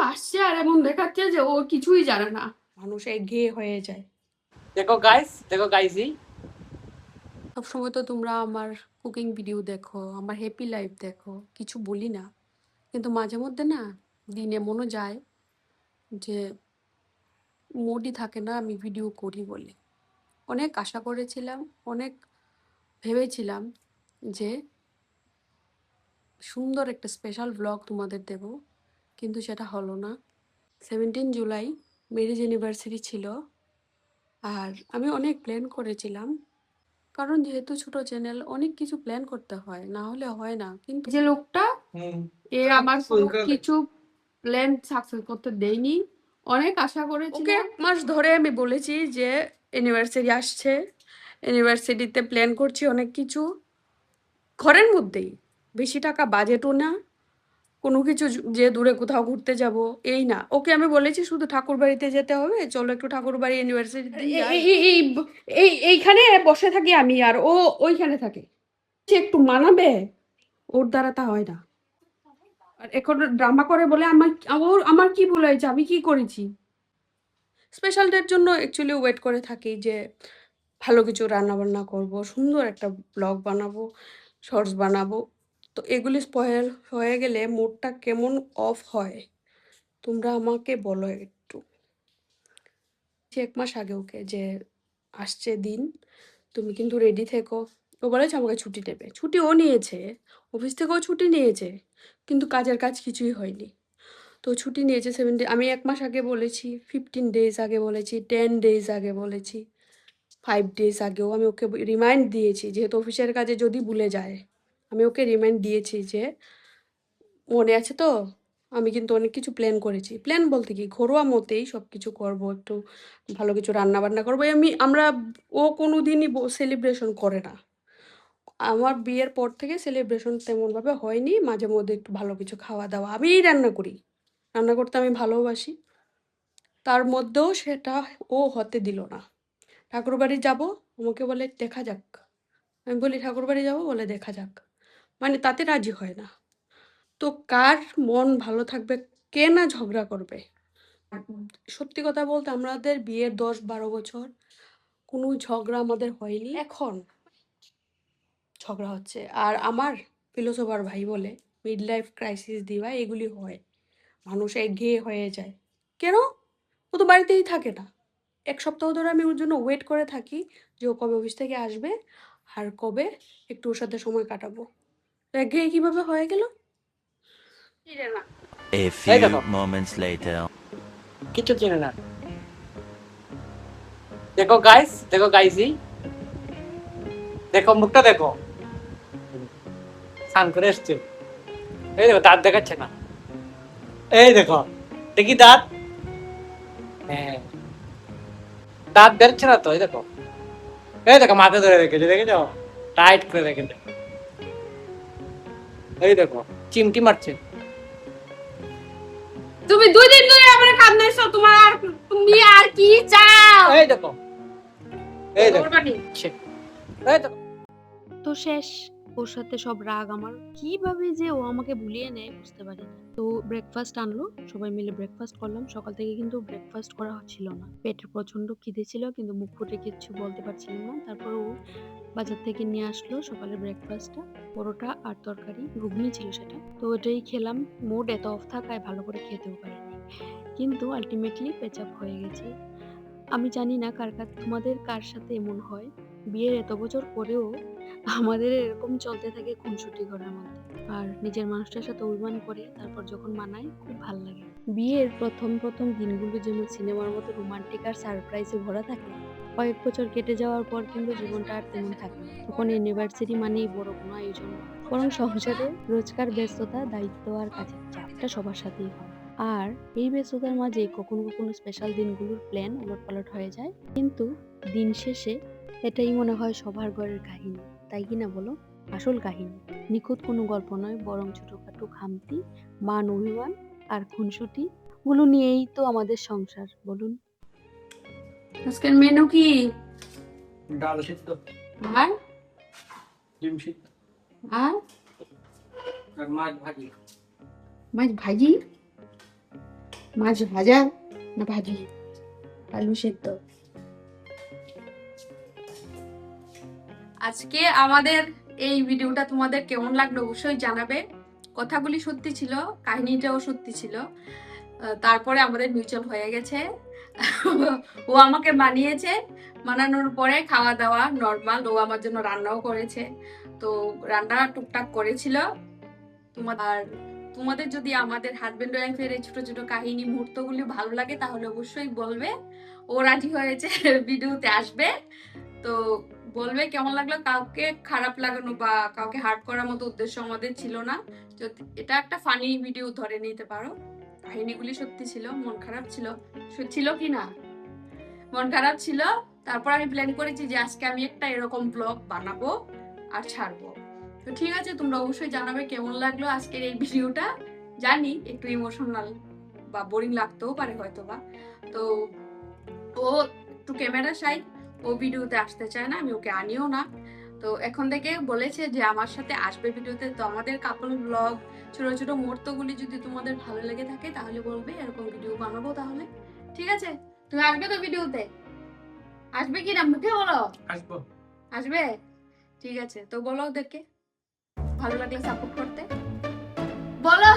আসছে আর এমন দেখাচ্ছে যে ও কিছুই জানে না। মানুষ একঘেয়ে হয়ে যায়। দেখো গাইজি, সবসময় তো তোমরা আমার কুকিং ভিডিও দেখো, আমার হ্যাপি লাইফ দেখো, কিছু বলি না। কিন্তু মাঝে মধ্যে না দিন এমনও যায় যে মুডই থাকে না আমি ভিডিও করি বলে। অনেক আশা করেছিলাম, অনেক ভেবেছিলাম যে সুন্দর একটা স্পেশাল ব্লগ তোমাদের দেব, কিন্তু সেটা হলো না। 17 জুলাই ম্যারেজ অ্যানিভার্সারি ছিল, আর আমি অনেক প্ল্যান করেছিলাম, কারণ যেহেতু ছোট চ্যানেল অনেক কিছু প্ল্যান করতে হয়, না হলে হয় না। কিন্তু যে লোকটা এ আমার কোনো কিছু প্ল্যান সাকসেস করতে দেয়নি। অনেক আশা করেছিলাম। ওকে 1 মাস ধরে আমি বলেছি যে অ্যানিভার্সারি আসছে, অ্যানিভার্সারিতে প্ল্যান করছি অনেক কিছু, ঘরের মধ্যেই, বেশি টাকা বাজেটও না, কোনো কিছু যে দূরে কোথাও ঘুরতে যাব এই না। ওকে আমি বলেছি শুধু ঠাকুর বাড়িতে যেতে হবে, চলো একটু ঠাকুর বাড়ি ইউনিভার্সিটি এইখানে বসে থাকি আমি, আর ও ওইখানে থাকে। সে একটু মানাবে, ওর দ্বারা তা হয় না। আর এখন ড্রামা করে বলে আমার কি ভুল হয়েছে, আমি কি করেছি। স্পেশাল ডের জন্য অ্যাকচুয়ালি ওয়েট করে থাকি যে ভালো কিছু রান্না বান্না করব, সুন্দর একটা ব্লগ বানাবো, শর্টস বানাবো। তো এগুলি স্পয়েল হয়ে গেলে মুডটা কেমন অফ হয় তোমরা আমাকে বলো একটু। 1 মাস আগে ওকে যে আসছে দিন, তুমি কিন্তু রেডি থেকো। ও বলেছে আমাকে ছুটি দেবে, ছুটি ও নিয়েছে, অফিস থেকেও ছুটি নিয়েছে, কিন্তু কাজের কাজ কিছুই হয়নি। তো ছুটি নিয়েছে 7 ডে। আমি 1 মাস আগে বলেছি, 15 ডেজ আগে বলেছি, 10 ডেজ আগে বলেছি, 5 ডেজ আগেও আমি ওকে রিমাইন্ড দিয়েছি, যেহেতু অফিসের কাজে যদি ভুলে যায়। আমি ওকে রিমাইন্ড দিয়েছি যে মনে আছে তো, আমি কিন্তু অনেক কিছু প্ল্যান করেছি। প্ল্যান বলতে কি, ঘরোয়া মতেই সব কিছু করবো, একটু ভালো কিছু রান্না বান্না করবো। ও কোনো দিনই সেলিব্রেশন করে না। আমার বিয়ের পর থেকে সেলিব্রেশন তেমনভাবে হয়নি। মাঝে মধ্যে একটু ভালো কিছু খাওয়া দাওয়া আমিই রান্না করি, রান্না করতে আমি ভালোবাসি। তার মধ্যেও সেটা ও হতে দিল না। ঠাকুরবাড়ি যাব, আমাকে বলে দেখা যাক। আমি বলি ঠাকুরবাড়ি যাব, বলে দেখা যাক, মানে তাতে রাজি হয় না। তো কার মন ভালো থাকবে, কে না ঝগড়া করবে। সত্যি কথা বলতে আমাদের বিয়ের 10-12 বছর কোনো ঝগড়া আমাদের হয়নি, এখন ঝগড়া হচ্ছে। আর আমার ফিলোসোফার ভাই বলে মিড লাইফ ক্রাইসিস দিবা এগুলি হয়, মানুষ একঘেয়ে হয়ে যায়। কেন? ও তো বাড়িতেই থাকে না। 1 সপ্তাহ ধরে আমি ওর জন্য ওয়েট করে থাকি যে ও কবে অফিস থেকে আসবে আর কবে একটু ওর সাথে সময় কাটাবো। তো একঘেয়ে কিভাবে হয়ে গেল না। A এই few দেখো moments later. কিছু চেনে না। দেখো গাইজি, দেখো মুখটা দেখো, স্নান করে এসছে। এই দেখো দাঁত দেখাচ্ছে না, এই দেখো, দেখি দাঁত, হ্যাঁ দাঁত বেরোচ্ছে না তো, এই দেখো মাথা ধরে রেখেছে, দেখেছো, টাইট করে রেখেছে। এই দেখো চিমটি মারছে। তুমি 2 দিন ধরে আমার কাঁদনাইছো, তুমি আর কি চাও। এই দেখো, এই দেখো, এই দেখো। তো শেষ, ওর সাথে সব রাগ আমার। কিভাবে যে ও আমাকে ভুলিয়ে নেয় বুঝতে পারি না। তো ব্রেকফাস্ট আনলো, সবাই মিলে ব্রেকফাস্ট করলাম। সকাল থেকে কিন্তু ব্রেকফাস্ট করা হচ্ছিল না, পেটের প্রচন্ড খিদে ছিল, কিন্তু মুখ ফুটে কিচ্ছু বলতে পারছিলাম না। তারপর ও বাজার থেকে নিয়ে আসলো সকালের ব্রেকফাস্টটা, পরোটা আর তরকারি, ঘুগনি ছিল সেটা। তো ওটাই খেলাম। মুড এত অফ থাকায় ভালো করে খেতেও পারিনি, কিন্তু আলটিমেটলি পেচাপ হয়ে গেছে। আমি জানি না তোমাদের কার সাথে এমন হয়, বিয়ের এত বছর পরেও আমাদের এরকম চলতে থাকে খুনসুটি করার মধ্যে। আর নিজের মানুষটার সাথে অভিমান করে তারপর যখন মানায় খুব ভাল লাগে। বিয়ের প্রথম প্রথম দিনগুলো যেমন সিনেমার মতো রোমান্টিক আর সারপ্রাইজে ভরা থাকে, কয়েক বছর কেটে যাওয়ার পর কিন্তু জীবনটা আর তেমন থাকে না। তখন ইউনিভার্সিটি মানেই বড় কোনো আয়োজন নয়, বরং সংসারে রোজকার ব্যস্ততা, দায়িত্ব আর কাজের চাপটা সবার সাথেই হয়। আর এই ব্যস্ততার মাঝে কখনো কখনো স্পেশাল দিনগুলোর প্ল্যান উলটপালট হয়ে যায়, কিন্তু দিন শেষে এটাই মনে হয় সবার ঘরের কাহিনী, তাই কি না বলো? আসল কাহিনী নিখুঁত কোনো গল্প নয়, বরং ছোটখাটো খামতি, মান অভিমান আর খুনসুটি গুলো নিয়েই তো আমাদের সংসার, বলুন। আজকের মেনু কি? ডাল সিদ্ধ, আর ডিম সিদ্ধ, আর আর মাছ ভাজি। মাছ ভাজি। মাছ ভাজা না ভাজি? আলু সেদ্ধ। আজকে আমাদের এই ভিডিওটা তোমাদের কেমন লাগলো অবশ্যই জানাবে। কথাগুলি সত্যি ছিল, কাহিনীটাও সত্যি ছিল। তারপরে আমাদের মিউচুয়াল হয়ে গেছে। ও আমাকে মানিয়েছে, মানানোর পরে খাওয়া দাওয়া নর্মাল। ও আমার জন্য রান্নাও করেছে, তো রান্না টুকটাক করেছিল। আর তোমাদের যদি আমাদের হাজবেন্ড ওয়াইফের এই ছোট ছোট কাহিনী মুহূর্তগুলি ভালো লাগে তাহলে অবশ্যই বলবে। ও রাজি হয়েছে ভিডিওতে আসবে, তো বলবে কেমন লাগলো। কাউকে খারাপ লাগানো বা কাউকে হার্ট করার মতো উদ্দেশ্য আমাদের ছিল না। এটা একটা ফানি ভিডিও ধরে নিতে পারো। কাহিনীগুলি সত্যি ছিল, মন খারাপ ছিল। ছিল কি না? মন খারাপ ছিল। তারপর আমি প্ল্যান করেছি যে আজকে আমি একটা এরকম ব্লগ বানাবো আর ছাড়বো। তো ঠিক আছে, তোমরা অবশ্যই জানাবে কেমন লাগলো আজকের এই ভিডিওটা। জানি একটু ইমোশনাল বা বোরিং লাগতেও পারে হয়তো বা। তো ও একটু ক্যামেরা শাই, ও ভিডিওতে আসতে চায় না, আমি ওকে আনিও না। তো এখন থেকে বলেছে যে আমার সাথে আসবে ভিডিওতে। তো আমাদের কাপল ব্লগ ছোট ছোট মুহূর্তগুলি যদি তোমাদের ভালো লেগে থাকে তাহলে বলবে, এরকম ভিডিও বানাবো তাহলে। ঠিক আছে, তুমি আসবে তো ভিডিওতে? আসবে কি না মুখে বলো? আসবো। আসবে? ঠিক আছে, তো বলো ওদেরকে ভালো লাগলে সাপোর্ট করতে বলো।